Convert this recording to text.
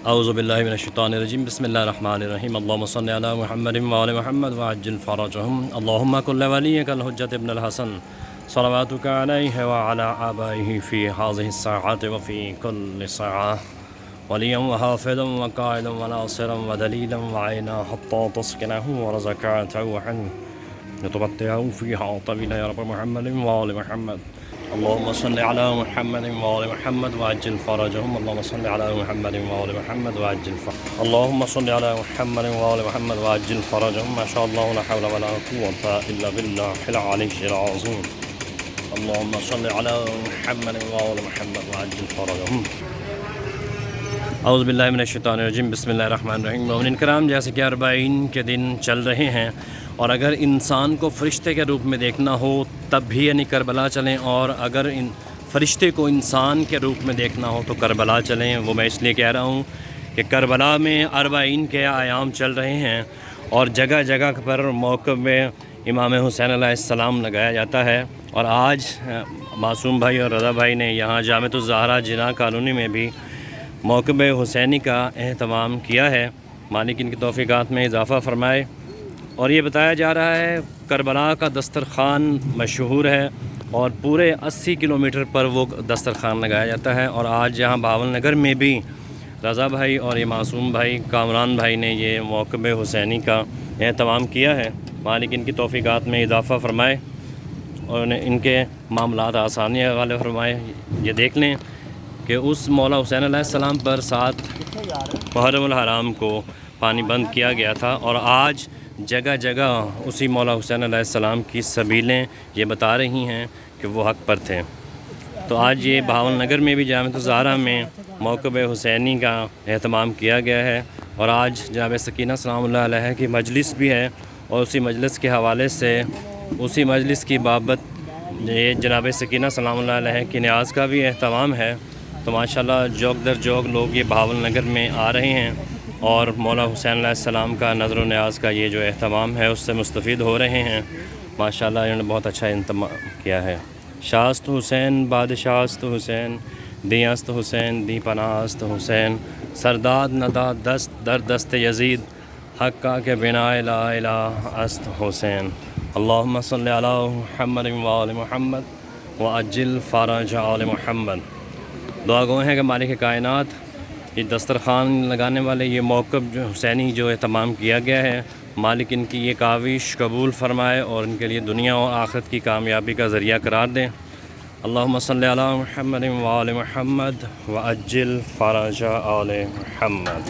اعوذ باللہ من الشیطان الرجیم بسم اللہ الرحمن الرحیم اللہم صلی علی محمد وعلی محمد وعجل فرجہم اللہم کل ولیک الحجۃ ابن الحسن صلواتک علیہ وعلی آبائہ فی هذه الساعات وفی کل ساعہ ولیا وحافظا وقائدا وناصرا ودلیلا وعینا حتی تسکنہ ورزقاته عنہ لتمتعوا فیہا طویلا یا رب محمد وعلی محمد اللهم صل على محمد وعلى محمد وعجل فرجهم اللهم صل على محمد وعلى محمد وعجل فرجهم اللهم صل على محمد وعلى محمد وعجل فرجهم ما شاء الله لا حول ولا قوة إلا بالله العلي العظيم اللهم صل على محمد وعلى محمد وعجل فرجهم اعوذ باللہ من الشیطان الرجیم بسم اللہ الرحمن الرحیم مومنین کرام، جیسے کہ اربعین کے دن چل رہے ہیں اور اگر انسان کو فرشتے کے روپ میں دیکھنا ہو تب بھی یعنی کربلا چلیں، اور اگر فرشتے کو انسان کے روپ میں دیکھنا ہو تو کربلا چلیں۔ وہ میں اس لیے کہہ رہا ہوں کہ کربلا میں اربعین کے ایام چل رہے ہیں اور جگہ جگہ پر موقع میں امام حسین علیہ السلام لگایا جاتا ہے، اور آج معصوم بھائی اور رضا بھائی نے یہاں جامعۃ الزہرا جناح کالونی میں بھی موکب حسینی کا اہتمام کیا ہے۔ مالک ان کی توفیقات میں اضافہ فرمائے۔ اور یہ بتایا جا رہا ہے کربلا کا دسترخوان مشہور ہے اور پورے 80 کلومیٹر پر وہ دسترخوان لگایا جاتا ہے، اور آج یہاں باول نگر میں بھی رضا بھائی اور یہ معصوم بھائی کامران بھائی نے یہ موکب حسینی کا اہتمام کیا ہے۔ مالک ان کی توفیقات میں اضافہ فرمائے اور ان کے معاملات آسانی والے فرمائے۔ یہ دیکھ لیں کہ اس مولا حسین علیہ السلام پر 7 محرم الحرام کو پانی بند کیا گیا تھا، اور آج جگہ جگہ اسی مولا حسین علیہ السلام کی سبیلیں یہ بتا رہی ہیں کہ وہ حق پر تھے۔ تو آج یہ بہاول نگر میں بھی جامعۃ الزہرا میں موکب حسینی کا اہتمام کیا گیا ہے، اور آج جناب سکینہ سلام اللہ علیہ کی مجلس بھی ہے، اور اسی مجلس کے حوالے سے اسی مجلس کی بابت یہ جناب سکینہ سلام اللہ علیہ کی نیاز کا بھی اہتمام ہے۔ تو ماشاءاللہ جوگ در جوگ لوگ یہ بہاول نگر میں آ رہے ہیں اور مولا حسین علیہ السلام کا نظر و نیاز کا یہ جو اہتمام ہے اس سے مستفید ہو رہے ہیں۔ ماشاءاللہ انہوں نے بہت اچھا انتظام کیا ہے۔ شاست حسین بادشاہست حسین دیاست حسین دی پناست حسین سرداد ندا دست در دست یزید حقا کے بنا لا الہ است حسین اللہم صلی علی محمد وعلی محمد وعجل فرج آل محمد۔ دعا گو ہیں کہ مالک کائنات یہ دسترخوان لگانے والے یہ موکب جو حسینی جو اہتمام کیا گیا ہے، مالک ان کی یہ کاوش قبول فرمائے اور ان کے لیے دنیا اور آخرت کی کامیابی کا ذریعہ قرار دیں۔ اللہم صلی علی محمد وعلی محمد وعجل فرج آل محمد۔